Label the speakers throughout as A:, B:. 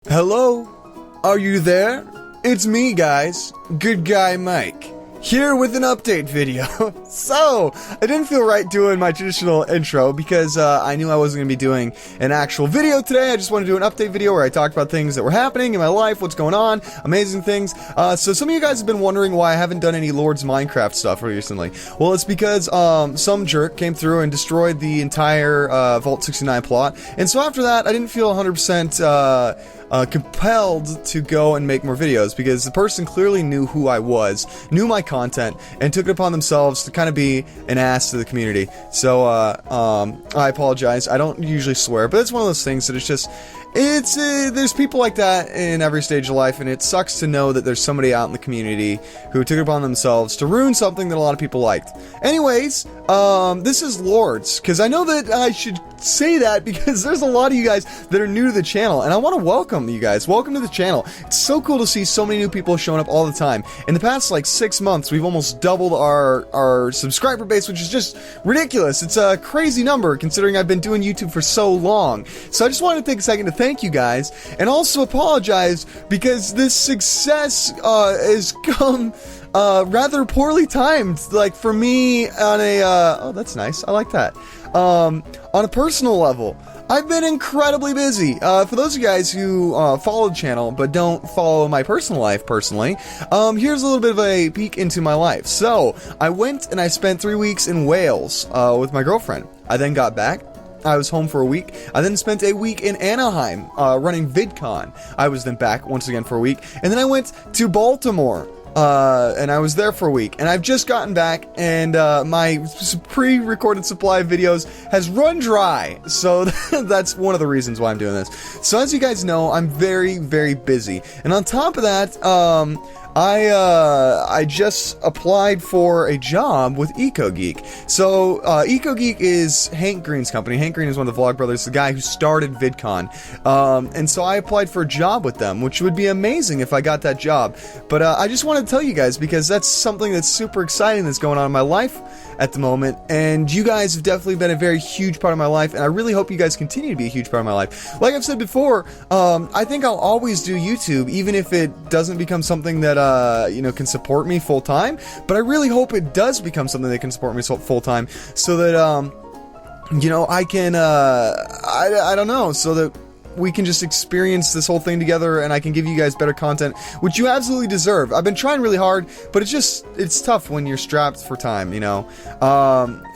A: Hello? Are you there? It's me, guys. Good Guy Mike. Here with an update video. So, I didn't feel right doing my traditional intro because I knew I wasn't going to be doing an actual video today. I just wanted to do an update video where I talked about things that were happening in my life, what's going on, amazing things. So some of you guys have been wondering why I haven't done any Lord's Minecraft stuff recently. Well, it's because some jerk came through and destroyed the entire Vault 69 plot. And so after that, I didn't feel 100% compelled to go and make more videos because the person clearly knew who I was, knew my content, and took it upon themselves to kind of be an ass to the community. So, I apologize. I don't usually swear, but it's one of those things that it's just, there's people like that in every stage of life, and it sucks to know that there's somebody out in the community who took it upon themselves to ruin something that a lot of people liked. Anyways, this is Lords, because I know that I should say that because there's a lot of you guys that are new to the channel, and I want to welcome you guys. Welcome to the channel. It's so cool to see so many new people showing up all the time. In the past, like, 6 months, we've almost doubled our subscriber base, which is just ridiculous. It's a crazy number, considering I've been doing YouTube for so long. So I just wanted to take a second to thank you guys, and also apologize, because this success has come rather poorly timed, like, for me on a, oh, that's nice, I like that. On a personal level, I've been incredibly busy. For those of you guys who follow the channel but don't follow my personal life personally, here's a little bit of a peek into my life. So, I went and I spent 3 weeks in Wales with my girlfriend. I then got back. I was home for a week. I then spent a week in Anaheim running VidCon. I was then back once again for a week. And then I went to Baltimore. And I was there for a week, and I've just gotten back, and my pre-recorded supply of videos has run dry, so that's one of the reasons why I'm doing this. So as you guys know, I'm very, very busy, and on top of that, I just applied for a job with EcoGeek. So, EcoGeek is Hank Green's company. Hank Green is one of the Vlogbrothers, the guy who started VidCon. And so I applied for a job with them, which would be amazing if I got that job. But, I just wanted to tell you guys, because that's something that's super exciting that's going on in my life at the moment, and you guys have definitely been a very huge part of my life, and I really hope you guys continue to be a huge part of my life. Like I've said before, I think I'll always do YouTube, even if it doesn't become something that, you know, can support me full-time, but I really hope it does become something that can support me full-time, so that, you know, I can, I don't know, so that we can just experience this whole thing together, and I can give you guys better content, which you absolutely deserve. I've been trying really hard, but it's tough when you're strapped for time, you know.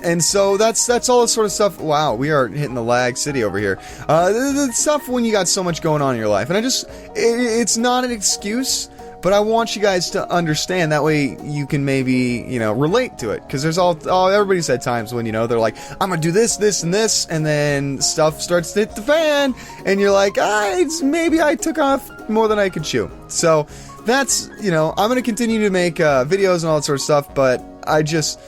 A: And so that's all this sort of stuff. Wow, we are hitting the lag city over here. The stuff when you got so much going on in your life, and it's not an excuse, but I want you guys to understand, that way you can maybe, you know, relate to it. Because there's everybody's had times when, you know, they're like, I'm gonna do this, this, and this, and then stuff starts to hit the fan, and you're like, maybe I took off more than I could chew. So, that's, you know, I'm gonna continue to make videos and all that sort of stuff, but I just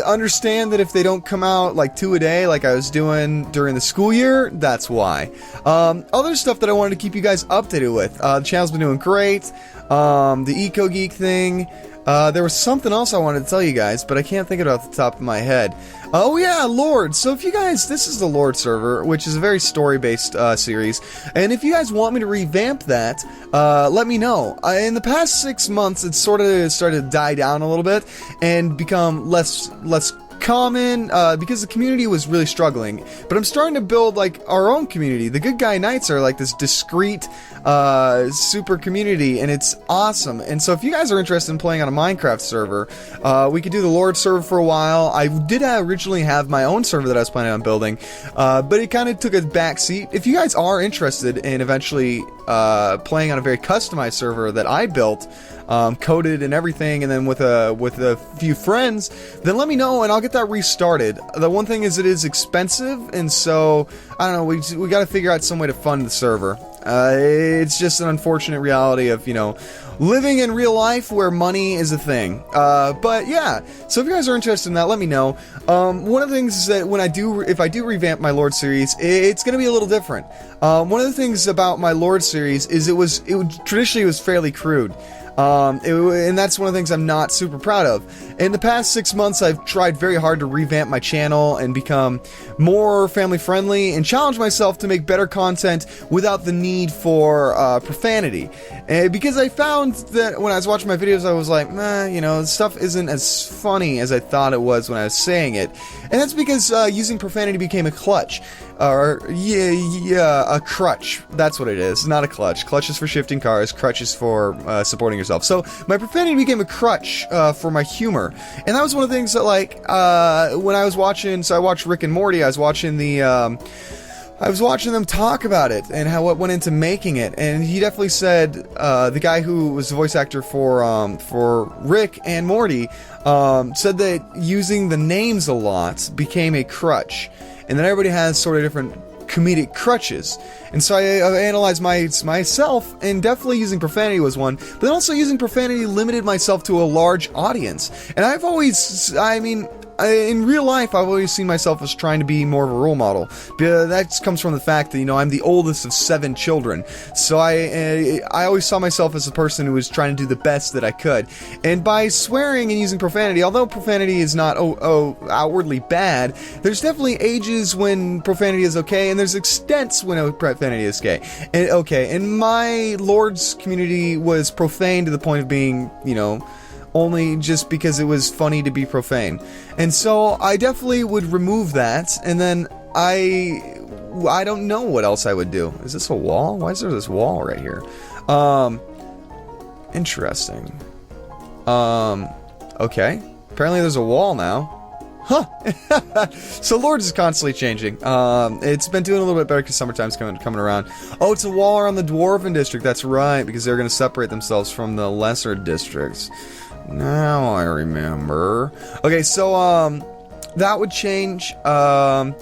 A: understand that if they don't come out like 2 a day like I was doing during the school year, that's why. Other stuff that I wanted to keep you guys updated with. The channel's been doing great. The EcoGeek thing. There was something else I wanted to tell you guys, but I can't think of it off the top of my head. Oh yeah, Lord. So if you guys, this is the Lord server, which is a very story-based series, and if you guys want me to revamp that, let me know. In the past 6 months, it's sort of started to die down a little bit and become less common, because the community was really struggling, but I'm starting to build like our own community. The Good Guy Knights are like this discreet super community, and it's awesome. And so if you guys are interested in playing on a Minecraft server, we could do the Lord server for a while. I did originally have my own server that I was planning on building, but it kind of took a back seat. If you guys are interested in eventually playing on a very customized server that I built, coded and everything, and then with a few friends, then let me know and I'll get that restarted. The one thing is, it is expensive, and so I don't know, we got to figure out some way to fund the server. It's just an unfortunate reality of, you know, living in real life where money is a thing. But yeah, so if you guys are interested in that, let me know. One of the things is that if I do revamp my Lord series, it's going to be a little different. One of the things about my Lord series is traditionally it was fairly crude. And that's one of the things I'm not super proud of. In the past 6 months, I've tried very hard to revamp my channel and become more family friendly and challenge myself to make better content without the need for profanity. Because I found that when I was watching my videos, I was like, stuff isn't as funny as I thought it was when I was saying it. And that's because using profanity became a clutch. A crutch. That's what it is. Not a clutch. Clutch is for shifting cars. Crutch is for supporting yourself. So my profanity became a crutch for my humor, and that was one of the things that, like, when I was watching. So I watched Rick and Morty. I was watching them talk about it and what went into making it, and he definitely said, the guy who was the voice actor for Rick and Morty said that using the names a lot became a crutch. And then everybody has sort of different comedic crutches. And so I analyzed myself, and definitely using profanity was one, but then also using profanity limited myself to a large audience. And I've always, in real life, I've always seen myself as trying to be more of a role model. That comes from the fact that, I'm the oldest of 7 children. So I always saw myself as a person who was trying to do the best that I could. And by swearing and using profanity, although profanity is not outwardly bad, there's definitely ages when profanity is okay, and there's extents when profanity is okay. And my Lord's community was profane to the point of being, only just because it was funny to be profane. And so I definitely would remove that, and then I don't know what else I would do. Is this a wall? Why is there this wall right here? Interesting. Okay. Apparently there's a wall now. Huh. So Lords is constantly changing. It's been doing a little bit better because summertime's coming around. Oh, it's a wall around the Dwarven district. That's right, because they're going to separate themselves from the lesser districts. Now I remember. Okay, so that would change. And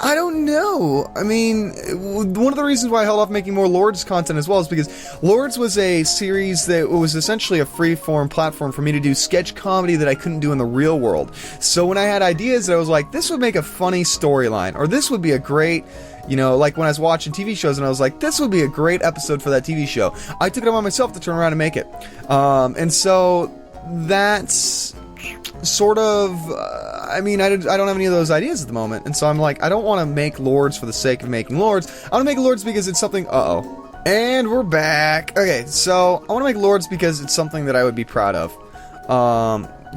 A: I don't know. I mean, one of the reasons why I held off making more Lords content as well is because Lords was a series that was essentially a free-form platform for me to do sketch comedy that I couldn't do in the real world. So when I had ideas, I was like, this would make a funny storyline, or this would be a great, like when I was watching TV shows and I was like, this would be a great episode for that TV show. I took it upon myself to turn around and make it. And so that's sort of, I don't have any of those ideas at the moment, and so I'm like, I don't want to make Lords for the sake of making Lords. I want to make Lords because it's something, and we're back. Okay, so I want to make Lords because it's something that I would be proud of.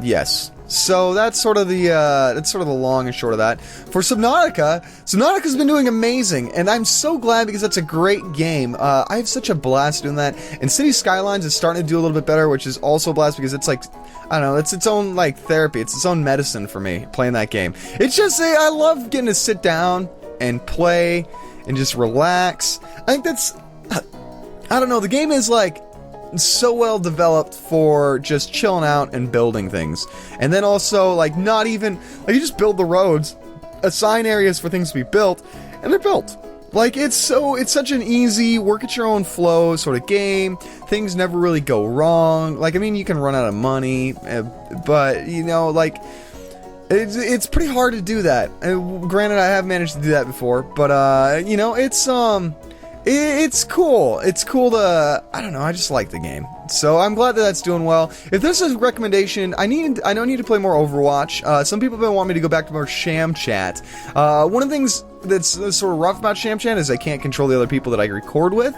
A: Yes. So that's sort of the long and short of that. For Subnautica's been doing amazing, and I'm so glad because that's a great game. I have such a blast doing that, and City Skylines is starting to do a little bit better, which is also a blast because it's like, I don't know, it's its own like therapy, it's its own medicine for me playing that game. It's just, I love getting to sit down and play and just relax. I think that's, I don't know, the game is like so well developed for just chilling out and building things. And then also, like, not even, like, you just build the roads, assign areas for things to be built, and they're built. Like, it's such an easy, work at your own flow sort of game. Things never really go wrong. Like, I mean, you can run out of money, but, like, it's pretty hard to do that. Granted, I have managed to do that before, but, it's cool. It's cool to, I don't know, I just like the game. So I'm glad that that's doing well. If there's a recommendation, I don't need to play more Overwatch. Some people have been wanting me to go back to more Sham Chat. One of the things that's sort of rough about Sham Chat is I can't control the other people that I record with.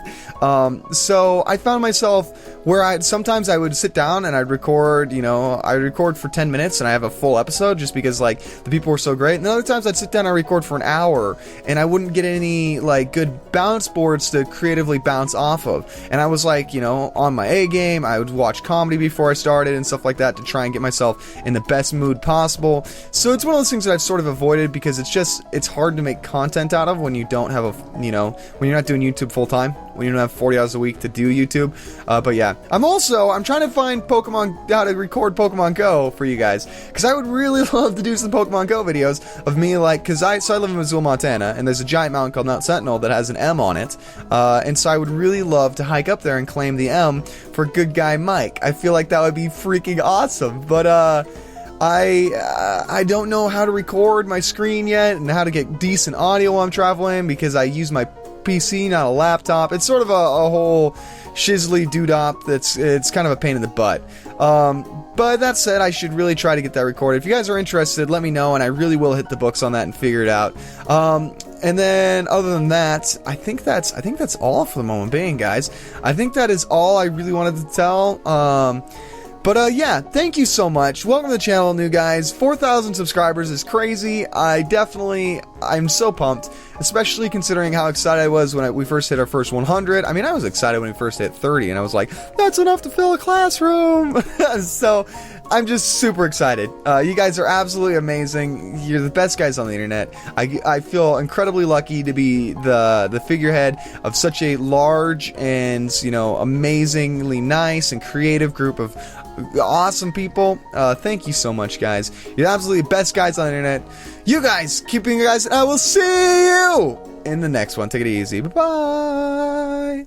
A: So I found myself where sometimes I would sit down and I'd record, I'd record for 10 minutes and I have a full episode just because, like, the people were so great. And then other times I'd sit down and record for an hour and I wouldn't get any, like, good bounce boards to creatively bounce off of. And I was like, on my A game, I would watch comedy before I started and stuff like that to try and get myself in the best mood possible. So it's one of those things that I've sort of avoided because it's hard to make content out of when you don't have when you're not doing YouTube full time, when you don't have 40 hours a week to do YouTube. But yeah, I'm trying to find how to record Pokemon Go for you guys, because I would really love to do some Pokemon Go videos of me, like, because I live in Missoula, Montana, and there's a giant mountain called Mount Sentinel that has an M on it, and so I would really love to hike up there and claim the M for Good Guy Mike. I feel like that would be freaking awesome, but I don't know how to record my screen yet and how to get decent audio while I'm traveling, because I use my PC, not a laptop. It's sort of a whole shizzly doodop it's kind of a pain in the butt. But that said, I should really try to get that recorded. If you guys are interested, let me know, and I really will hit the books on that and figure it out. And then, other than that, I think that's all for the moment being, guys. I think that is all I really wanted to tell. But yeah, thank you so much. Welcome to the channel, new guys. 4,000 subscribers is crazy. I'm so pumped, especially considering how excited I was when we first hit our first 100. I mean, I was excited when we first hit 30, and I was like, that's enough to fill a classroom. So, I'm just super excited. You guys are absolutely amazing. You're the best guys on the internet. I feel incredibly lucky to be the figurehead of such a large and, you know, amazingly nice and creative group of awesome people. Thank you so much, guys. You're absolutely the best guys on the internet. You guys, keep being you guys, and I will see you in the next one. Take it easy. Bye-bye.